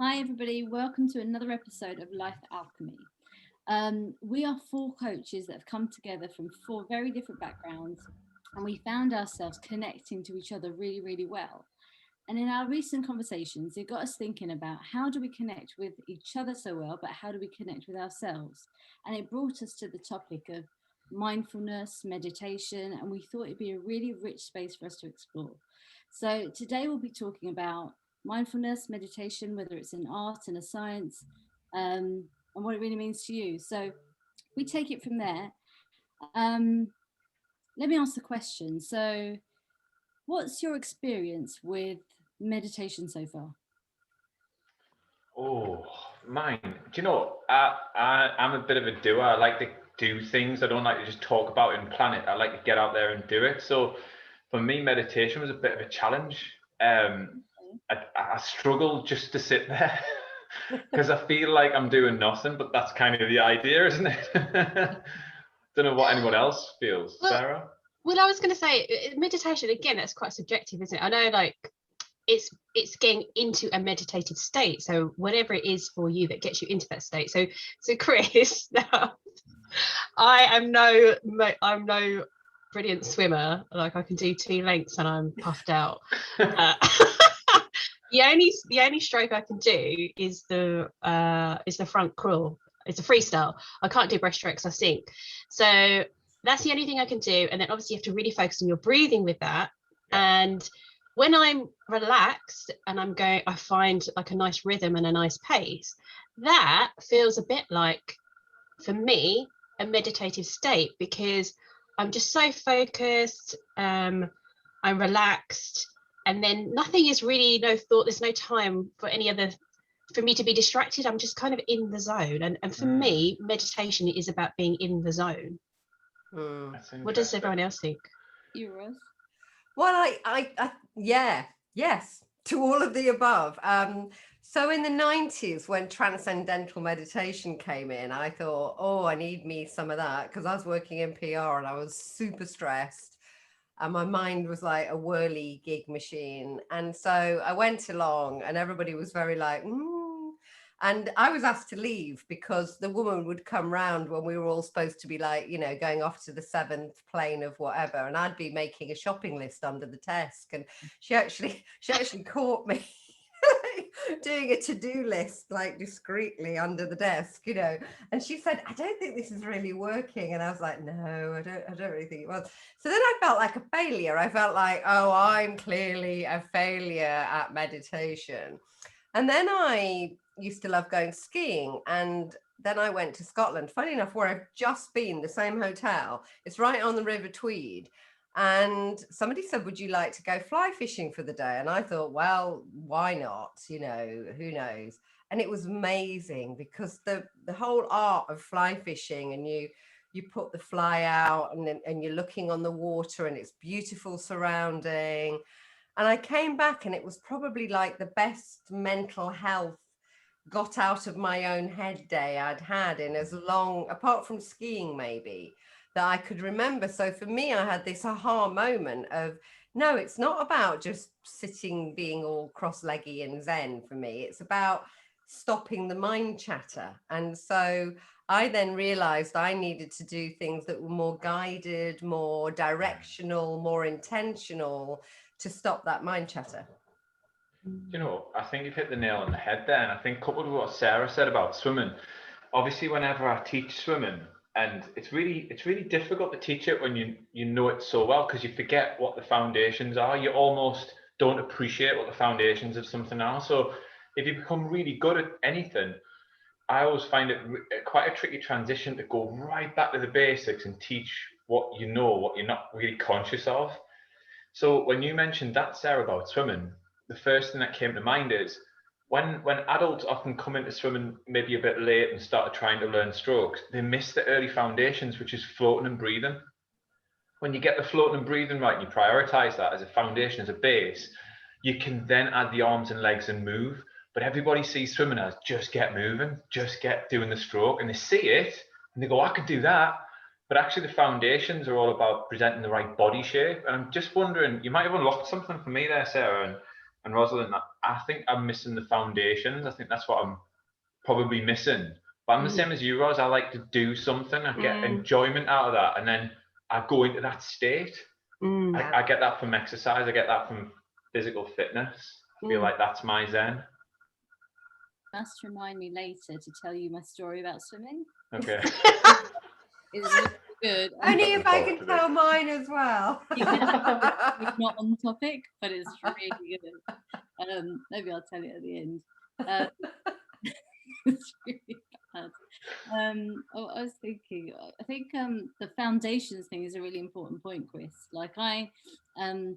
Hi, everybody. Welcome to another episode of Life Alchemy. We are four coaches that have come together from four very different backgrounds, and we found ourselves connecting to each other really, really well. And in our recent conversations, it got us thinking about how do we connect with each other so well, but how do we connect with ourselves? And it brought us to the topic of mindfulness, meditation, and we thought it'd be a really rich space for us to explore. So today we'll be talking about mindfulness, meditation, whether it's an art and a science, and what it really means to you. So we take it from there. Um, Let me ask the question. So, what's your experience with meditation so far? Oh, mine. Do you know, I'm a bit of a doer. I like to do things. I don't like to just talk about it and plan it. I like to get out there and do it. So for me, meditation was a bit of a challenge. I struggle just to sit there because I feel like I'm doing nothing, but that's kind of the idea, isn't it? Don't know what anyone else feels. Well, Sarah? well, I was going to say meditation again. That's quite subjective, isn't it? I know, like it's getting into a meditative state. So whatever it is for you that gets you into that state. So Chris, now I'm no brilliant swimmer. Like I can do 2 lengths and I'm puffed out. The only stroke I can do is the front crawl. It's a freestyle. I can't do breaststrokes. I sink. So that's the only thing I can do. And then obviously you have to really focus on your breathing with that. And when I'm relaxed and I'm going, I find like a nice rhythm and a nice pace. That feels a bit like, for me, a meditative state because I'm just so focused. I'm relaxed, and then nothing is really no thought. There's no time for any other for me to be distracted. I'm just kind of in the zone, and for me, meditation is about being in the zone. What does everyone else think? You, Rose? Well, yeah, yes, to all of the above. So in the 90s, when transcendental meditation came in, I thought, oh, I need me some of that because I was working in PR and I was super stressed. And my mind was like a whirly gig machine. And so I went along and everybody was very like, And I was asked to leave because the woman would come round when we were all supposed to be like, going off to the seventh plane of whatever. And I'd be making a shopping list under the desk. And she actually caught me doing a to-do list like discreetly under the desk, and she said, I don't think this is really working. And I was like, no, I don't really think it was. So then I felt like a failure. I felt like, oh, I'm clearly a failure at meditation. And then I used to love going skiing. And then I went to Scotland, funny enough, where I've just been, the same hotel. It's right on the River Tweed. And somebody said, would you like to go fly fishing for the day? And I thought, well, why not? Who knows? And it was amazing because the whole art of fly fishing, and you put the fly out and you're looking on the water and it's beautiful surrounding. And I came back and it was probably like the best mental health got out of my own head day I'd had in as long, apart from skiing maybe, that I could remember. So for me, I had this aha moment of, no, it's not about just sitting being all cross-leggy and zen for me. It's about stopping the mind chatter. And so I then realized I needed to do things that were more guided, more directional, more intentional to stop that mind chatter. I think you've hit the nail on the head there. And I think coupled with what Sarah said about swimming, obviously whenever I teach swimming, and it's really difficult to teach it when you know it so well, because you forget what the foundations are. You almost don't appreciate what the foundations of something are. So if you become really good at anything, I always find it quite a tricky transition to go right back to the basics and teach what you know, what you're not really conscious of. So when you mentioned that, Sarah, about swimming, the first thing that came to mind is when adults often come into swimming maybe a bit late and start trying to learn strokes, they miss the early foundations, which is floating and breathing. When you get the floating and breathing right and you prioritize that as a foundation, as a base, you can then add the arms and legs and move. But everybody sees swimming as just get moving, just get doing the stroke, and they see it and they go, I could do that. But actually the foundations are all about presenting the right body shape. And I'm just wondering, you might have unlocked something for me there, Sarah. And And Rosalind, I think I'm missing the foundations. I think that's what I'm probably missing. But I'm the same as you, Ros. I like to do something. I get enjoyment out of that, and then I go into that state. I get that from exercise. I get that from physical fitness. I feel like that's my zen. Must remind me later to tell you my story about swimming. Okay. It's really good. Only if I can tell mine as well. It's not on topic, but it's really good. Maybe I'll tell it at the end. It's really bad. I was thinking, I think the foundations thing is a really important point, Chris. Like I don't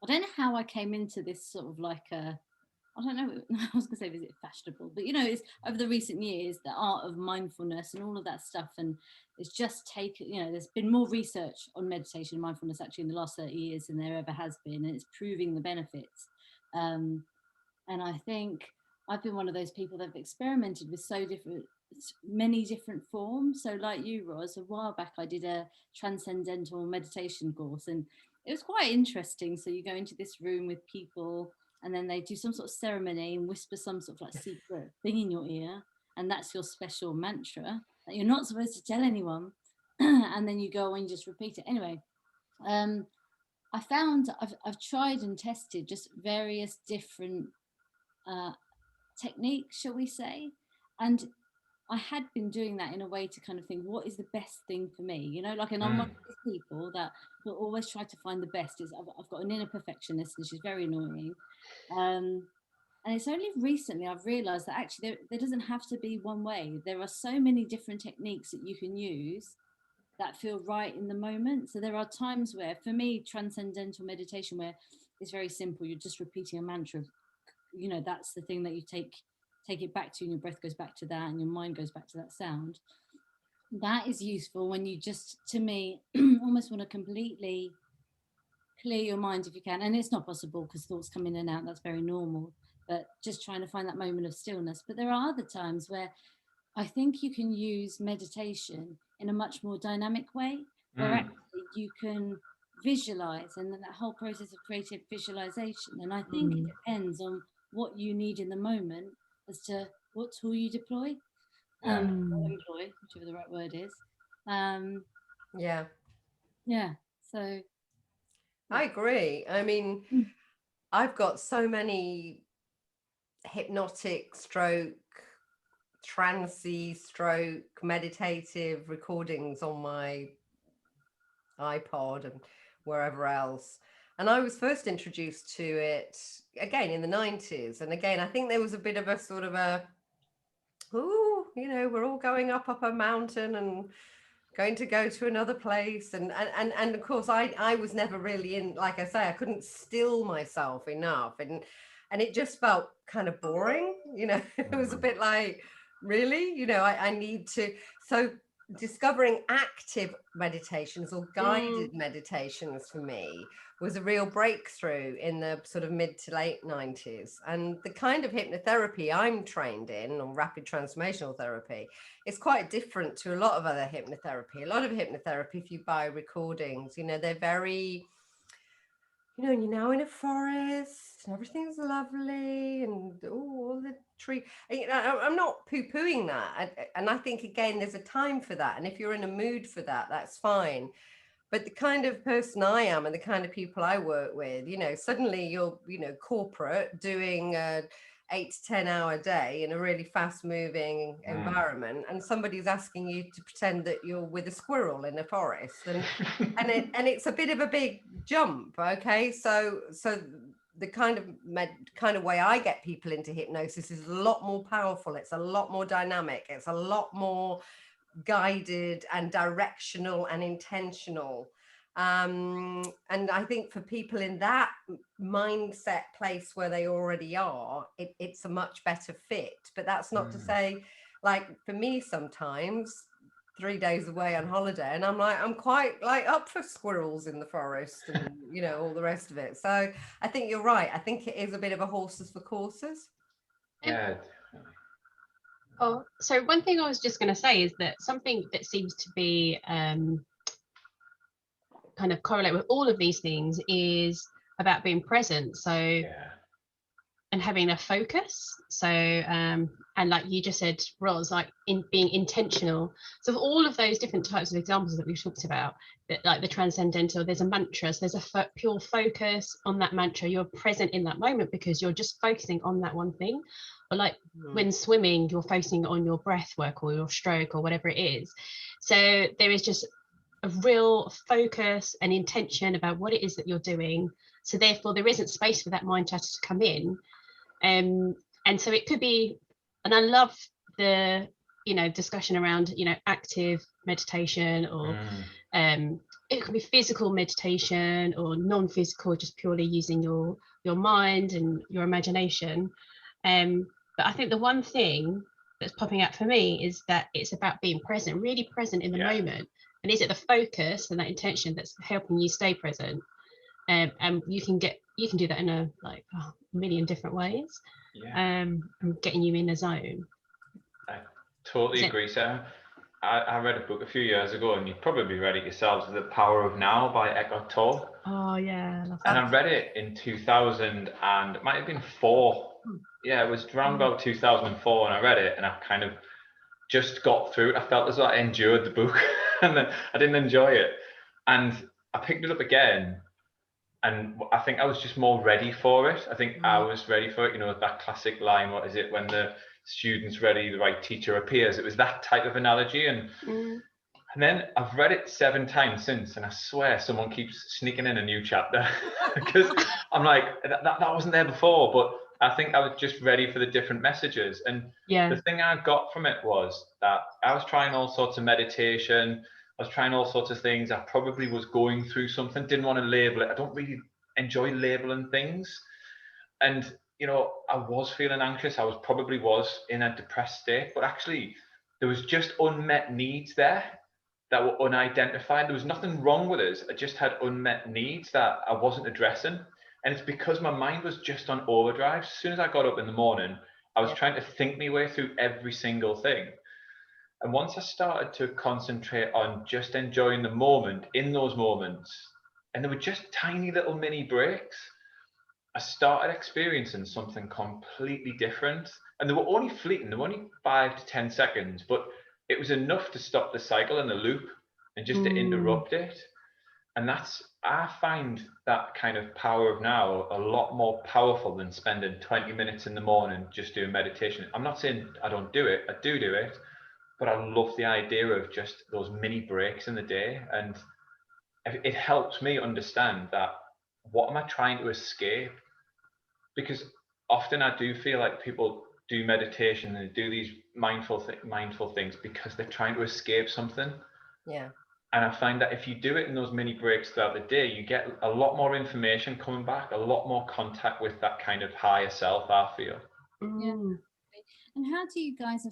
know how I came into this sort of like I don't know, I was going to say, is it fashionable? But, it's over the recent years, the art of mindfulness and all of that stuff. And it's just taken, there's been more research on meditation and mindfulness actually in the last 30 years than there ever has been. And it's proving the benefits. And I think I've been one of those people that have experimented with many different forms. So like you, Ros, a while back, I did a transcendental meditation course and it was quite interesting. So you go into this room with people and then they do some sort of ceremony and whisper some sort of like secret thing in your ear. And that's your special mantra that you're not supposed to tell anyone. And then you go and just repeat it. Anyway, I found I've tried and tested just various different techniques, shall we say. And I had been doing that in a way to kind of think, what is the best thing for me? Like, and I'm one of those people that will always try to find the best. I've got an inner perfectionist and she's very annoying. And it's only recently I've realized that actually there doesn't have to be one way. There are so many different techniques that you can use that feel right in the moment. So there are times where, for me, transcendental meditation, where it's very simple, you're just repeating a mantra. That's the thing that you take it back to, and your breath goes back to that and your mind goes back to that sound. That is useful when you just, to me, almost want to completely clear your mind if you can. And it's not possible because thoughts come in and out, that's very normal, but just trying to find that moment of stillness. But there are other times where I think you can use meditation in a much more dynamic way, where actually you can visualize, and then that whole process of creative visualization. And I think it depends on what you need in the moment as to what tool you deploy, or employ, whichever the right word is. So I agree. I mean, I've got so many hypnotic stroke, trancey stroke, meditative recordings on my iPod and wherever else. And I was first introduced to it again in the 90s. And again, I think there was a bit of a sort of we're all going up a mountain and going to go to another place. And of course, I was never really in, like I say, I couldn't still myself enough. And it just felt kind of boring. It was a bit like, really, I need to. So discovering active meditations or guided meditations for me was a real breakthrough in the sort of mid to late 90s. And the kind of hypnotherapy I'm trained in, or rapid transformational therapy, is quite different to a lot of other hypnotherapy. A lot of hypnotherapy, if you buy recordings, they're very, you're now in a forest and everything's lovely and all the tree. I'm not poo-pooing that. And I think, again, there's a time for that. And if you're in a mood for that, that's fine. But the kind of person I am and the kind of people I work with, suddenly you're, corporate doing 8 to 10 hour day in a really fast moving environment, and somebody's asking you to pretend that you're with a squirrel in a forest, and it's a bit of a big jump. Okay, so the kind of way I get people into hypnosis is a lot more powerful. It's a lot more dynamic. It's a lot more guided and directional and intentional. And I think for people in that mindset place where they already are, it's a much better fit. But that's not to say, like for me, sometimes 3 days away on holiday and I'm quite like up for squirrels in the forest and all the rest of it. So I think you're right. I think it is a bit of a horses for courses. Yeah. Oh, so one thing I was just going to say is that something that seems to be kind of correlate with all of these things is about being present. So and having a focus. So and like you just said, Roz, like in being intentional. So all of those different types of examples that we've talked about, that like the transcendental, there's a mantra, so there's a pure focus on that mantra. You're present in that moment because you're just focusing on that one thing. Or like when swimming, you're focusing on your breath work or your stroke or whatever it is. So there is just a real focus and intention about what it is that you're doing. So therefore there isn't space for that mind chatter to come in. And so it could be, and I love the, you know, discussion around, you know, active meditation, or it could be physical meditation or non-physical, just purely using your mind and your imagination. But I think the one thing that's popping out for me is that it's about being present, really present in the moment. And is it the focus and that intention that's helping you stay present? And you can do that in a million different ways. And getting you in a zone. I totally agree, Sarah. I read a book a few years ago, and you probably read it yourselves, The Power of Now by Eckhart Tolle. Oh yeah, I love that. And I read it in 2000, and it might have been 4. Yeah, it was around about 2004, and I read it, and I kind of just got through it. I felt as though I endured the book, and then I didn't enjoy it. And I picked it up again, and I think I was just more ready for it. I think I was ready for it. You know, that classic line, what is it? When the student's ready, the right teacher appears. It was that type of analogy. And then I've read it 7 times since, and I swear someone keeps sneaking in a new chapter because I'm like, that wasn't there before. But I think I was just ready for the different messages. And the thing I got from it was that I was trying all sorts of meditation. I was trying all sorts of things. I probably was going through something, didn't want to label it. I don't really enjoy labeling things. And, you know, I was feeling anxious. I probably was in a depressed state, but actually there was just unmet needs there that were unidentified. There was nothing wrong with us. I just had unmet needs that I wasn't addressing. And it's because my mind was just on overdrive. As soon as I got up in the morning, I was trying to think my way through every single thing. And once I started to concentrate on just enjoying the moment in those moments, and there were just tiny little mini breaks, I started experiencing something completely different. And they were only fleeting, they were only 5 to 10 seconds, but it was enough to stop the cycle and the loop and just to interrupt it. And I find that kind of power of now a lot more powerful than spending 20 minutes in the morning just doing meditation. I'm not saying I don't do it, I do it. But I love the idea of just those mini breaks in the day. And it helps me understand that, what am I trying to escape? Because often I do feel like people do meditation and do these mindful things because they're trying to escape something. Yeah. And I find that if you do it in those mini breaks throughout the day, you get a lot more information coming back, a lot more contact with that kind of higher self, I feel. Yeah. And how do you guys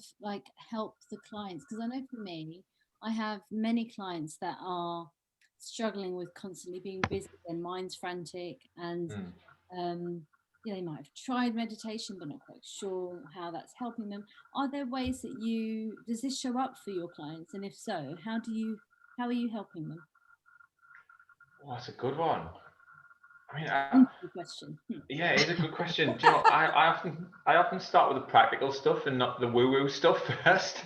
help the clients? Because I know for me, I have many clients that are struggling with constantly being busy, their mind's frantic, and they might have tried meditation but not quite sure how that's helping them. Are there ways that does this show up for your clients? And if so, how are you helping them? Well, that's a good one. I mean, good question. Yeah, it's a good question. Do you know, I often start with the practical stuff and not the woo-woo stuff first,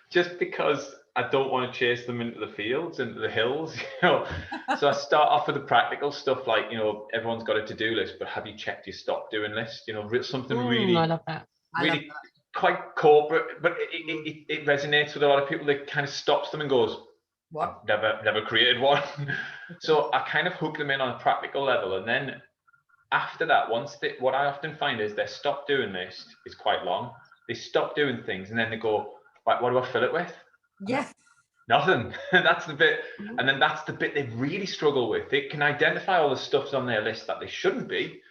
just because I don't want to chase them into the fields, into the hills, you know. So I start off with the practical stuff, like, you know, everyone's got a to-do list, but have you checked your stop doing list? You know, something really, I love that. Really quite corporate, but it resonates with a lot of people. That kind of stops them and goes, what? I've never created one. So I kind of hook them in on a practical level, and then after that, what I often find is they stop doing this is quite long. They stop doing things, and then they go, right, what do I fill it with? Yes. Nothing. That's the bit. And then that's the bit they really struggle with. They can identify all the stuffs on their list that they shouldn't be,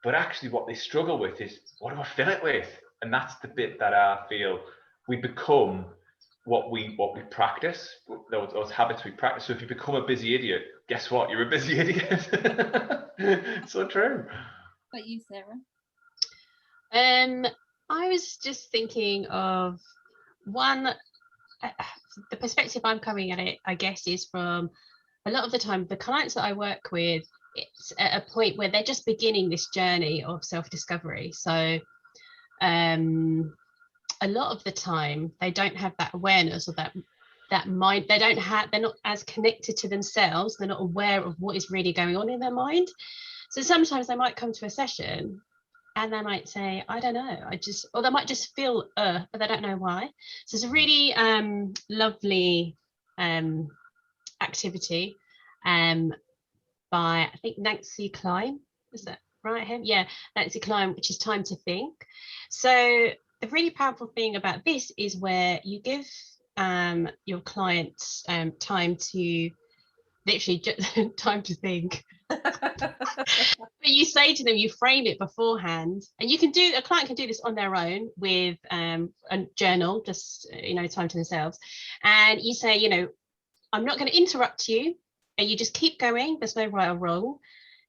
but actually what they struggle with is, what do I fill it with? And that's the bit that I feel we become what we practice, those habits we practice. So if you become a busy idiot, guess what? You're a busy idiot. So true. But you, Sarah? I was just thinking of one. The perspective I'm coming at it, I guess, is from a lot of the time the clients that I work with. it's at a point where they're just beginning this journey of self-discovery. So a lot of the time they don't have that awareness or that mind. They're not as connected to themselves. They're not aware of what is really going on in their mind. So sometimes they might come to a session and they might say, I don't know, or they might just feel but they don't know why. So it's a really lovely activity by, I think, Nancy Klein, is that right? Yeah, Nancy Klein, which is Time to Think. So the really powerful thing about this is where you give your clients time to literally just time to think. But you say to them, you frame it beforehand, and a client can do this on their own with a journal, just time to themselves, and you say, I'm not going to interrupt you, and you just keep going. There's no right or wrong.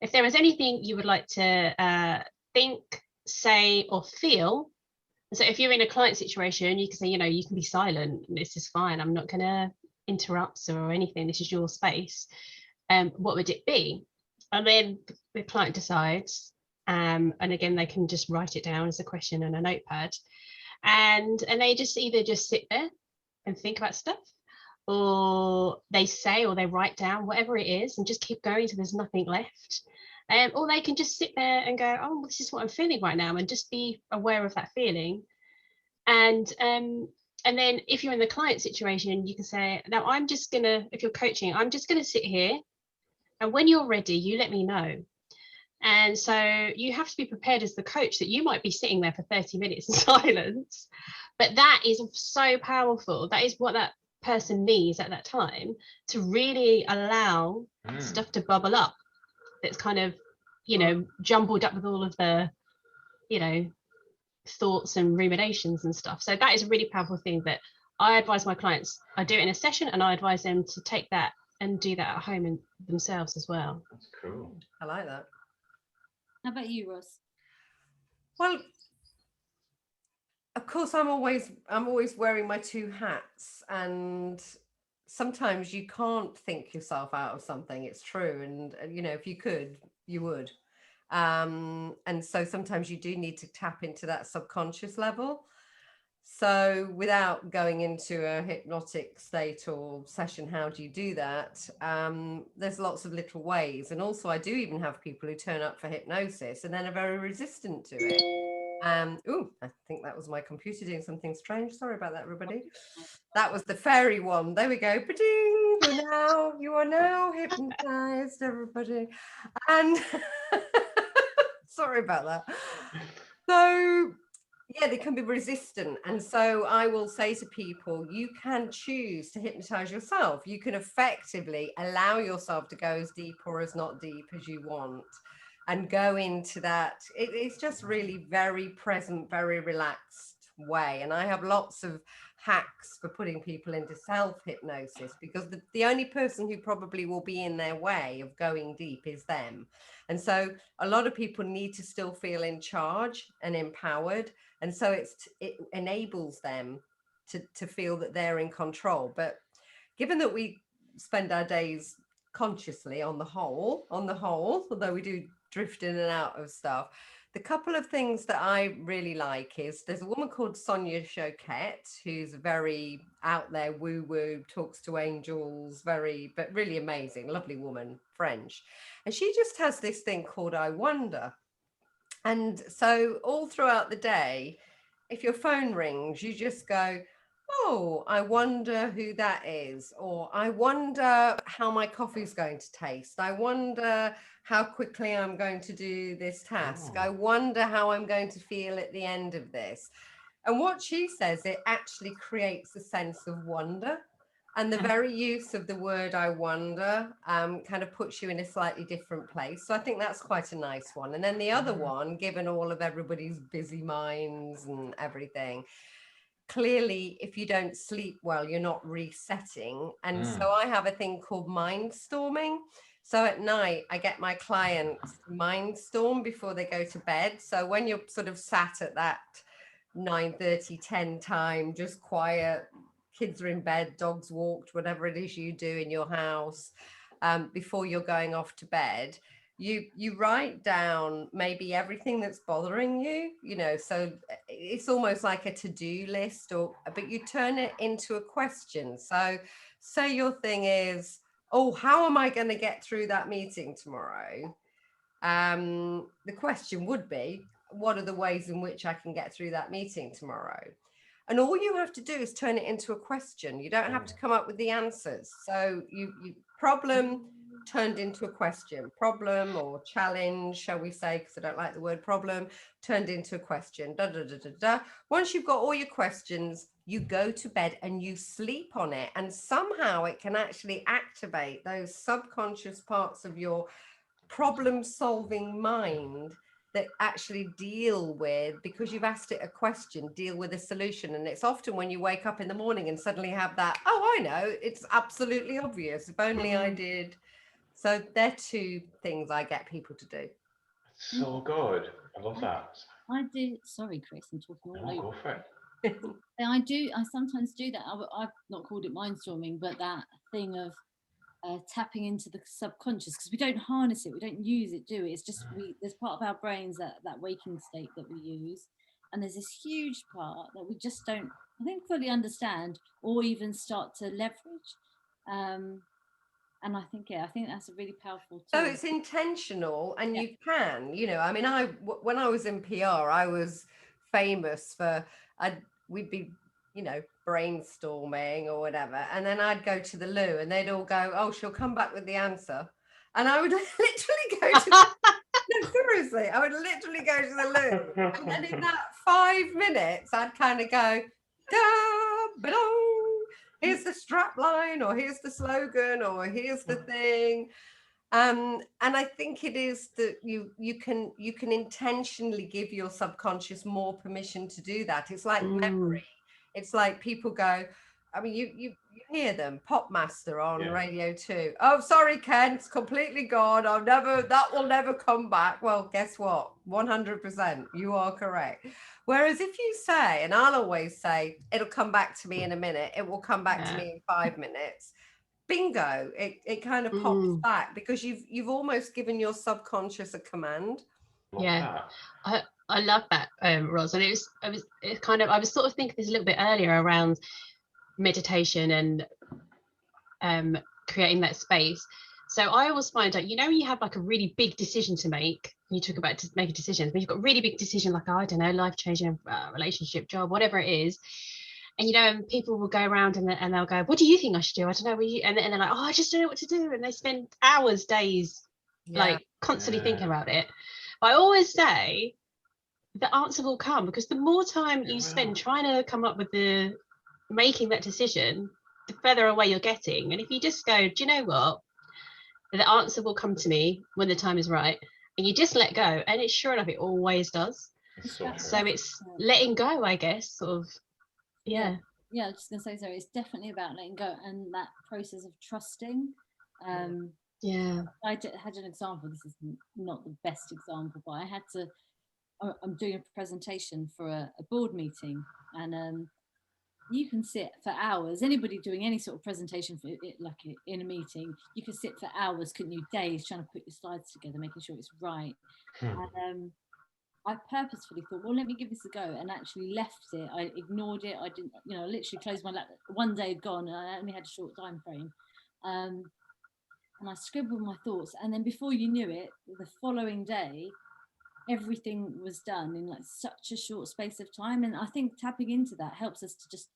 If there is anything you would like to think, say, or feel, so if you're in a client situation, you can say, you can be silent. This is fine. I'm not going to interrupt or anything. This is your space. What would it be? And then the client decides, and again, they can just write it down as a question on a notepad, and they just either just sit there and think about stuff, or they say or they write down whatever it is and just keep going till there's nothing left. Or they can just sit there and go, oh, this is what I'm feeling right now, and just be aware of that feeling. And then if you're in the client situation, you can say, now if you're coaching, I'm just gonna sit here, and when you're ready, you let me know. And so you have to be prepared as the coach that you might be sitting there for 30 minutes in silence, but that is so powerful. That is what that person needs at that time to really allow stuff to bubble up. That's kind of, jumbled up with all of the, thoughts and ruminations and stuff. So that is a really powerful thing that I advise my clients. I do it in a session, and I advise them to take that and do that at home and themselves as well. That's cool. I like that. How about you, Ross? Well, of course, I'm always wearing my two hats, and sometimes you can't think yourself out of something. It's true, and if you could, you would. And so sometimes you do need to tap into that subconscious level. So without going into a hypnotic state or session, how do you do that? There's lots of little ways. And also I do even have people who turn up for hypnosis and then are very resistant to it. I think that was my computer doing something strange. Sorry about that, everybody. That was the fairy one. There we go. Ba-ding! You are now hypnotized, everybody. And sorry about that. So yeah, they can be resistant. And so I will say to people, you can choose to hypnotize yourself. You can effectively allow yourself to go as deep or as not deep as you want and go into that. It's just really very present, very relaxed way. And I have lots of hacks for putting people into self-hypnosis, because the only person who probably will be in their way of going deep is them. And so a lot of people need to still feel in charge and empowered. And so it enables them to feel that they're in control. But given that we spend our days consciously on the whole, although we do drift in and out of stuff, the couple of things that I really like is there's a woman called Sonia Choquette, who's very out there, woo-woo, talks to angels, but really amazing, lovely woman, French. And she just has this thing called I Wonder. And so all throughout the day, if your phone rings, you just go, oh, I wonder who that is. Or I wonder how my coffee's going to taste. I wonder how quickly I'm going to do this task. I wonder how I'm going to feel at the end of this. And what she says, it actually creates a sense of wonder. And the very use of the word I wonder kind of puts you in a slightly different place. So I think that's quite a nice one. And then the other one, given all of everybody's busy minds and everything, clearly, if you don't sleep well, you're not resetting. And so I have a thing called mind storming. So at night, I get my clients mind storm before they go to bed. So when you're sort of sat at that 9:30, 10 time, just quiet, kids are in bed, dogs walked, whatever it is you do in your house, before you're going off to bed, you write down maybe everything that's bothering you, you know, so it's almost like a to-do list, or but you turn it into a question. So say your thing is, oh, how am I going to get through that meeting tomorrow? The question would be, what are the ways in which I can get through that meeting tomorrow? And all you have to do is turn it into a question. You don't have to come up with the answers. So you problem turned into a question, problem or challenge, shall we say, because I don't like the word problem, turned into a question. Da, da, da, da, da. Once you've got all your questions, you go to bed and you sleep on it. And somehow it can actually activate those subconscious parts of your problem-solving mind that actually deal with, because you've asked it a question, deal with a solution. And it's often when you wake up in the morning and suddenly have that, oh, I know, it's absolutely obvious, if only I did. So they're two things I get people to do. So good. I love that. I do. Sorry, Chris, I'm talking all over. Go for it. I sometimes do that. I've not called it mindstorming, but that thing of tapping into the subconscious, because we don't harness it, we don't use it, do we? It's just there's part of our brains that waking state that we use, and there's this huge part that we just don't, I think, fully understand or even start to leverage. And I think that's a really powerful tool. So it's intentional, and you can, you know, I mean, when I was in PR, I was famous for, we'd be, you know, brainstorming or whatever, and then I'd go to the loo and they'd all go, oh, she'll come back with the answer, and I would literally go to no, seriously, I would literally go to the loo, and then in that 5 minutes I'd kind of go, da, ba-dong, here's the strap line, or here's the slogan, or here's the thing. And I think it is that you can intentionally give your subconscious more permission to do that. It's like memory. It's like people go, I mean, you hear them, Popmaster on Radio 2. Oh, sorry, Ken, it's completely gone. That will never come back. Well, guess what? 100%, you are correct. Whereas if you say, and I'll always say, it'll come back to me in a minute, it will come back to me in 5 minutes. Bingo, it kind of pops back, because you've almost given your subconscious a command. I love that, Ros. And I was sort of thinking this a little bit earlier around meditation and creating that space. So I always find out, you know, when you have like a really big decision to make, you talk about making decisions, but you've got a really big decision, like, I don't know, life-changing relationship, job, whatever it is. And, you know, and people will go around and they'll go, what do you think I should do? I don't know. And they're like, oh, I just don't know what to do. And they spend hours, days, like constantly thinking about it. But I always say the answer will come, because the more time you spend trying to come up with making that decision, the further away you're getting. And if you just go, do you know what? The answer will come to me when the time is right. And you just let go. And it's sure enough, it always does. So it's letting go, I guess, sort of. Yeah, I was just gonna say, sorry, it's definitely about letting go and that process of trusting. I had an example. This is not the best example, but I'm doing a presentation for a board meeting, and you can sit for hours. Anybody doing any sort of presentation for it, like in a meeting, you can sit for hours, couldn't you? Days trying to put your slides together, making sure it's right. And I purposefully thought, well, let me give this a go, and actually left it. I ignored it. I didn't, you know, literally closed my laptop. One day had gone, and I only had a short time frame. And I scribbled my thoughts, and then before you knew it, the following day, everything was done in like such a short space of time. And I think tapping into that helps us to just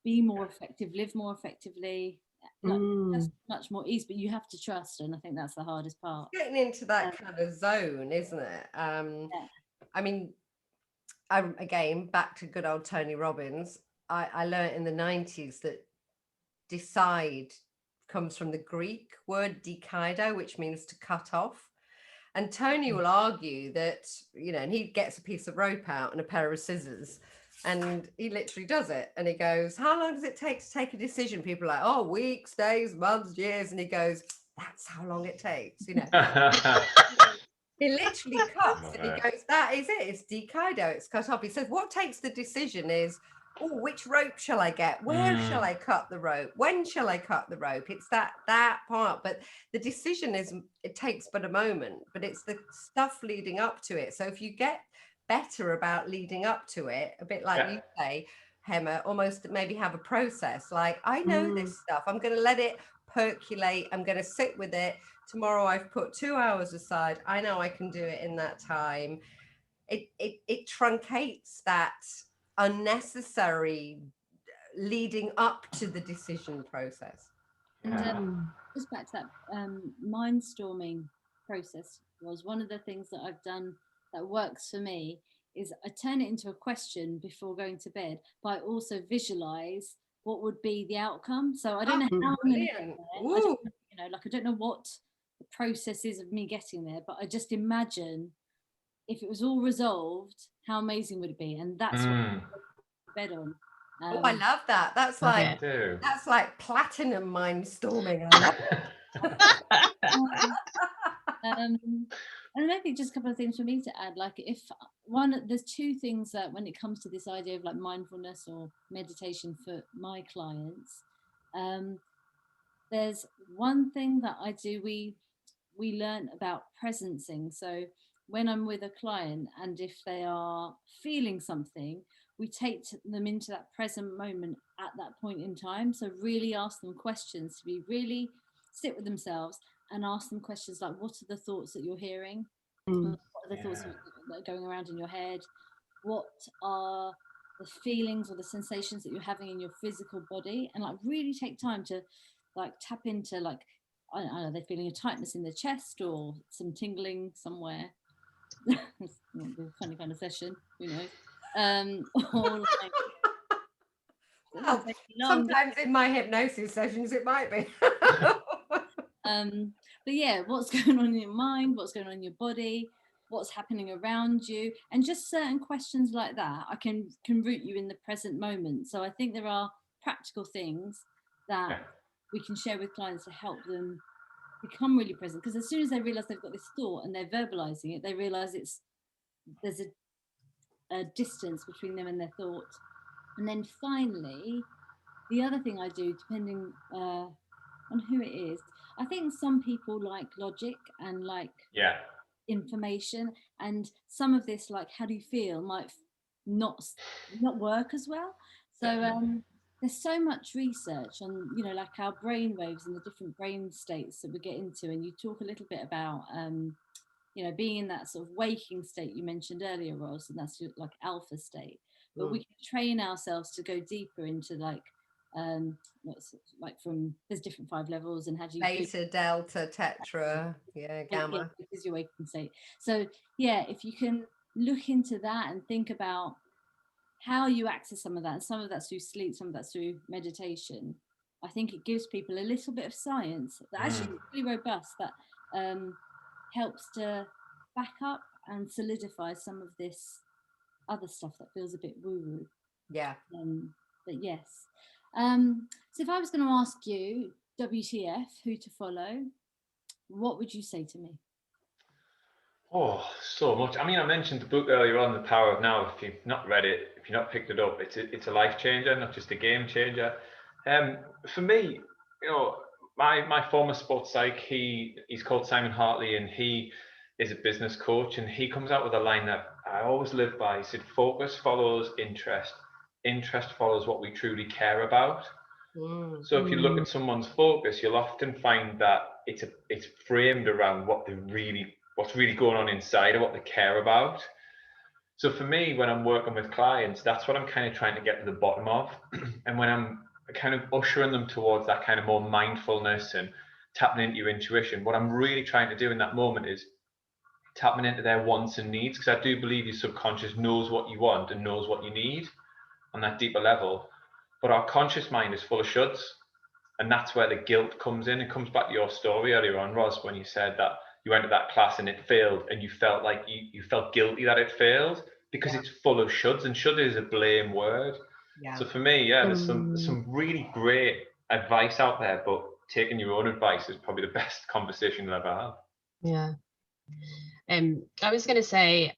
be more effective, live more effectively, like just much more ease. But you have to trust, and I think that's the hardest part. Getting into that kind of zone, isn't it? I mean, again, back to good old Tony Robbins. I learned in the 90s that decide comes from the Greek word dikaido, which means to cut off. And Tony will argue that, you know, and he gets a piece of rope out and a pair of scissors, and he literally does it. And he goes, how long does it take to take a decision? People are like, oh, weeks, days, months, years. And he goes, that's how long it takes, you know. He literally cuts, and he goes, that is it, it's dikaido, it's cut off. He says what takes the decision is oh, which rope shall I get? Where shall I cut the rope? When shall I cut the rope? It's that part. But the decision it takes but a moment, but it's the stuff leading up to it. So if you get better about leading up to it, a bit like you say, Hema, almost maybe have a process. Like, I know this stuff. I'm going to let it percolate. I'm going to sit with it. Tomorrow I've put 2 hours aside. I know I can do it in that time. It truncates that unnecessary leading up to the decision process. And just back to that mind storming process, was one of the things that I've done that works for me is I turn it into a question before going to bed, but I also visualize what would be the outcome. So I don't know how I'm going to get there. I don't know what the process is of me getting there, but I just imagine if it was all resolved, how amazing would it be? And that's what I bed on. I love that. That's like platinum mind storming. I love it. And maybe just a couple of things for me to add. Like, there's two things that when it comes to this idea of like mindfulness or meditation for my clients, there's one thing that I do. We learn about presencing. So when I'm with a client and if they are feeling something, we take them into that present moment at that point in time. So really ask them questions, to be really sit with themselves and ask them questions like, what are the thoughts that you're hearing? What are the thoughts that are going around in your head? What are the feelings or the sensations that you're having in your physical body? And like really take time to like tap into like, I don't know, they're feeling a tightness in the chest or some tingling somewhere. It's a funny kind of session, who knows? Or like, well, sometimes in my hypnosis sessions it might be. But yeah, what's going on in your mind, what's going on in your body, what's happening around you, and just certain questions like that I can root you in the present moment. So I think there are practical things that we can share with clients to help them become really present, because as soon as they realize they've got this thought and they're verbalizing it, they realize there's a distance between them and their thought. And then finally, the other thing I do, depending on who it is, I think some people like logic and like information, and some of this like how do you feel might not work as well. So there's so much research on like our brain waves and the different brain states that we get into, and you talk a little bit about being in that sort of waking state you mentioned earlier, Ross, and that's like alpha state, but we can train ourselves to go deeper into like from there's different 5 levels, and how do you beta, delta, tetra, gamma, is your waking state. So if you can look into that and think about how you access some of that, and some of that's through sleep, some of that's through meditation, I think it gives people a little bit of science that actually is really robust, that helps to back up and solidify some of this other stuff that feels a bit woo-woo. But yes. So if I was going to ask you, WTF, who to follow, what would you say to me? Oh, so much. I mean, I mentioned the book earlier on, The Power of Now. If you've not read it, if you've not picked it up, it's a life changer, not just a game changer. For me, my former sports psych, he's called Simon Hartley, and he is a business coach, and he comes out with a line that I always live by. He said, focus follows interest. Interest follows what we truly care about. So if you look at someone's focus, you'll often find that it's framed around what's really going on inside of what they care about. So for me, when I'm working with clients, that's what I'm kind of trying to get to the bottom of. And when I'm kind of ushering them towards that kind of more mindfulness and tapping into your intuition, what I'm really trying to do in that moment is tapping into their wants and needs, because I do believe your subconscious knows what you want and knows what you need on that deeper level. But our conscious mind is full of shoulds, and that's where the guilt comes in. It comes back to your story earlier on, Ros, when you said that you went to that class and it failed, and you felt like you felt guilty that it failed because it's full of shoulds, and should is a blame word. So for me, there's some really great advice out there, but taking your own advice is probably the best conversation you'll ever have. I was going to say,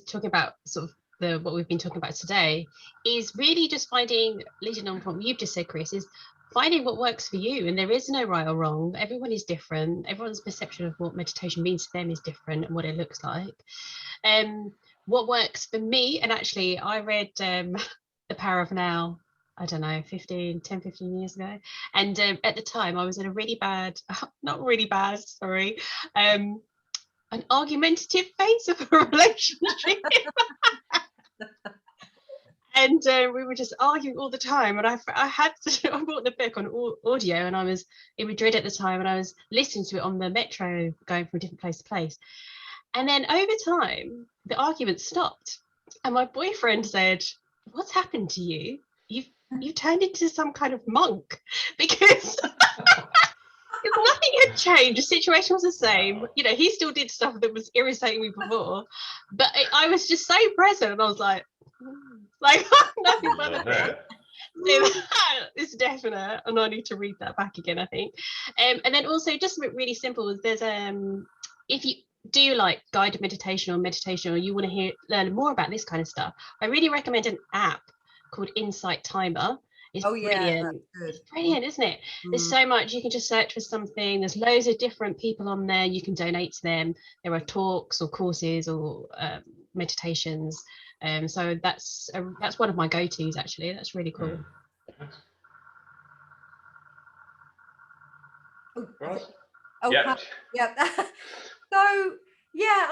talking about sort of what we've been talking about today is really just finding, leading on from what you've just said, Chris, is finding what works for you. And there is no right or wrong. Everyone is different. Everyone's perception of what meditation means to them is different and what it looks like. What works for me, and actually I read The Power of Now, I don't know, 10, 15 years ago. And at the time I was in a really bad, not really bad, sorry, an argumentative phase of a relationship. And we were just arguing all the time. And I bought the book on audio, and I was in Madrid at the time, and I was listening to it on the metro going from different place to place. And then over time, the argument stopped. And my boyfriend said, "What's happened to you? You've turned into some kind of monk," because nothing had changed. The situation was the same. You know, he still did stuff that was irritating me before, but I was just so present, and I was like nothing but this. So it's definite, and I need to read that back again, I think. And then also just really simple. There's if you do like guided meditation or you want to learn more about this kind of stuff, I really recommend an app called Insight Timer. It's brilliant. It's brilliant, isn't it? There's so much. You can just search for something. There's loads of different people on there. You can donate to them. There are talks or courses or meditations. So that's one of my go-tos, actually. That's really cool. Yeah. So yeah,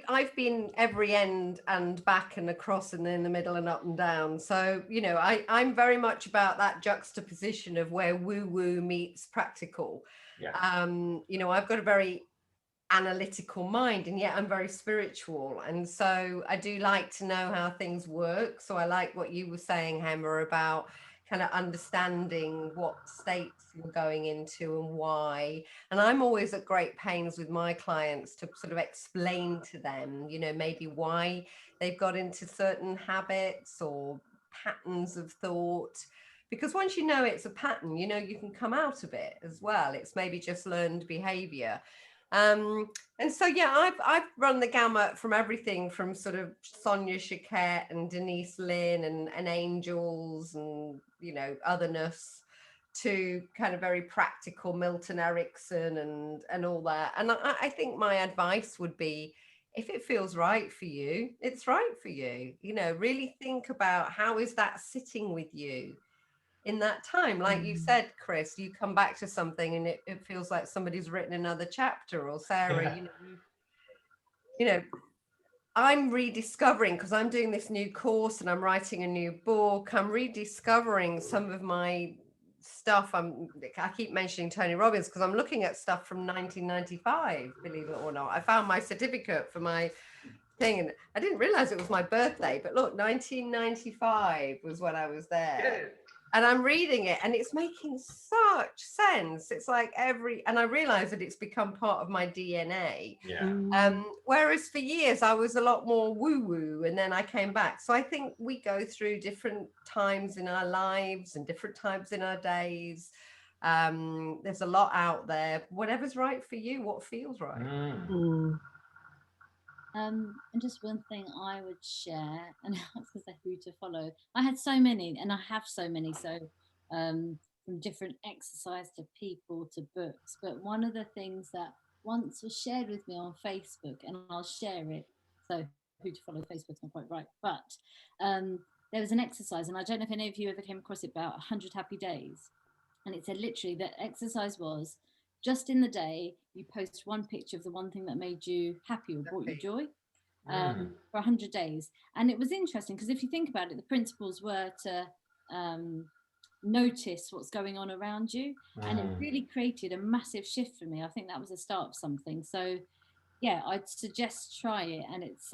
I've been every end and back and across and in the middle and up and down. So, you know, I'm very much about that juxtaposition of where woo-woo meets practical. Yeah. You know, I've got a very analytical mind, and yet I'm very spiritual. And so I do like to know how things work. So I like what you were saying, Gemma, about kind of understanding what states you're going into and why. And I'm always at great pains with my clients to sort of explain to them, you know, maybe why they've got into certain habits or patterns of thought. Because once you know it's a pattern, you know, you can come out of it as well. It's maybe just learned behavior. And so, yeah, I've run the gamut from everything from sort of Sonia Chiquette and Denise Lynn and angels and, you know, otherness, to kind of very practical Milton Erickson and all that. And I think my advice would be, if it feels right for you, it's right for you. You know, really think about how is that sitting with you in that time. Like you said, Chris, you come back to something and it feels like somebody's written another chapter. Or Sarah, you know, I'm rediscovering, because I'm doing this new course and I'm writing a new book, I'm rediscovering some of my stuff. I keep mentioning Tony Robbins because I'm looking at stuff from 1995, believe it or not. I found my certificate for my thing and I didn't realize it was my birthday, but look, 1995 was when I was there. Yeah. And I'm reading it and it's making such sense. It's like and I realize that it's become part of my DNA. Yeah. Whereas for years I was a lot more woo-woo, and then I came back. So I think we go through different times in our lives and different times in our days. There's a lot out there. Whatever's right for you, what feels right. And just one thing I would share, and I was going to say who to follow. I had so many, and I have so many. So from different exercise to people to books. But one of the things that once was shared with me on Facebook, and I'll share it. So who to follow Facebook's not quite right, but there was an exercise, and I don't know if any of you ever came across it, about 100 happy days, and it said literally that exercise was, just in the day, you post one picture of the one thing that made you happy or brought you joy for 100 days. And it was interesting because if you think about it, the principles were to notice what's going on around you. And it really created a massive shift for me. I think that was the start of something. So yeah, I'd suggest try it. And it's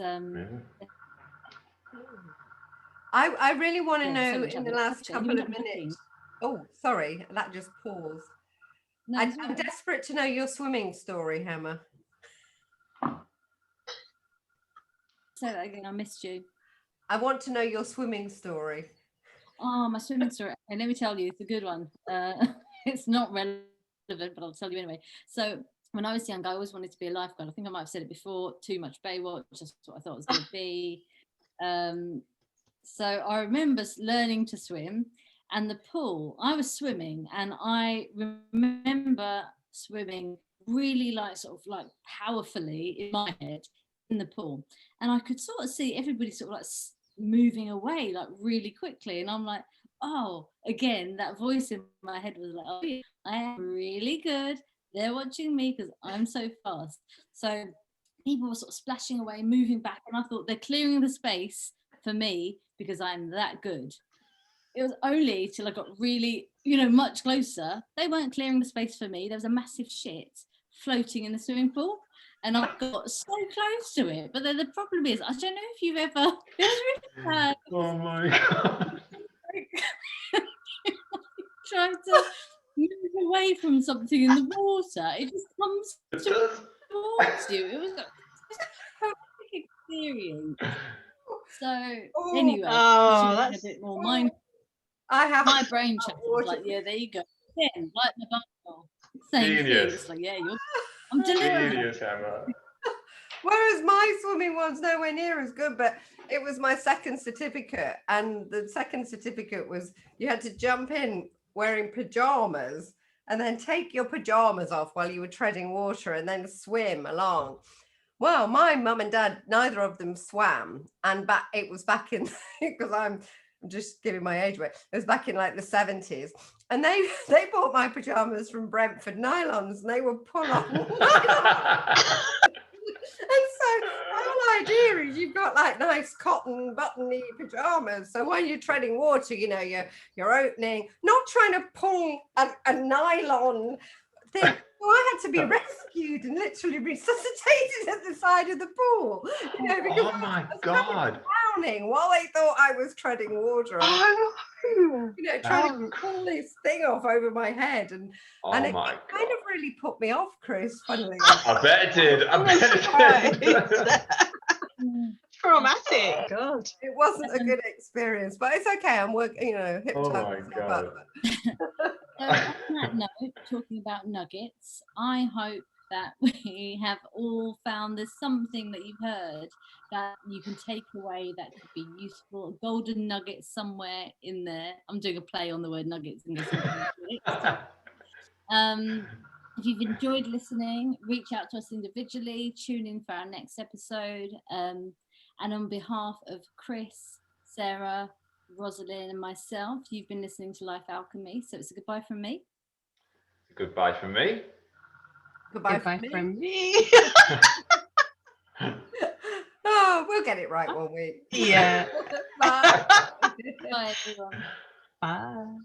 I really want to know in the last couple of minutes. Oh, sorry, that just paused. No, I'm desperate to know your swimming story, Gemma. Say that again, I missed you. I want to know your swimming story. Oh, my swimming story. Okay, let me tell you, it's a good one. It's not relevant, but I'll tell you anyway. So when I was young, I always wanted to be a lifeguard. I think I might have said it before, too much Baywatch, just what I thought it was going to be. So I remember learning to swim, and the pool, I was swimming, and I remember swimming really like sort of like powerfully in my head in the pool, and I could sort of see everybody sort of like moving away like really quickly, and I'm like, oh, again, that voice in my head was like, oh, I am really good. They're watching me because I'm so fast. So people were sort of splashing away, moving back, and I thought they're clearing the space for me because I'm that good. It was only till I got really, much closer. They weren't clearing the space for me. There was a massive shit floating in the swimming pool, and I got so close to it. But then the problem is, I don't know if you've ever. It was really bad. Oh my God. Trying to move away from something in the water, it just comes towards you. It was a horrific experience. So anyway, that's a bit more mind. I have My brain was like, yeah, there you go. Again, like the Bible. Same thing. It's like, yeah, I'm delivering. Genius, Emma. Whereas my swimming was nowhere near as good, but it was my second certificate, and the second certificate was you had to jump in wearing pajamas and then take your pajamas off while you were treading water and then swim along. Well, my mum and dad, neither of them swam, and it was back in because I'm just giving my age away. It was back in like the 70s, and they bought my pajamas from Brentford Nylons, and they were pull on. And so the whole idea is you've got like nice cotton buttony pajamas. So when you're treading water, you're opening, not trying to pull a nylon thing. So I had to be rescued and literally resuscitated at the side of the pool. Because Oh my God. drowning while they thought I was treading water. oh, Trying to pull this thing off over my head, and Oh it my kind God. of really put me off, Chris. Funnily enough. I bet it did. I bet it did. traumatic. God. It wasn't a good experience, but it's okay. I'm working, hip Oh tuck my myself God. up. So on that note, talking about nuggets, I hope that we have all found there's something that you've heard that you can take away that could be useful. A golden nugget somewhere in there. I'm doing a play on the word nuggets. If you've enjoyed listening, reach out to us individually, tune in for our next episode. And on behalf of Chris, Sarah, Rosalind and myself, you've been listening to Life Alchemy. So it's a goodbye from me. Goodbye from me. Goodbye From me. Oh, we'll get it right, won't we? Yeah. Bye. Bye everyone. Bye.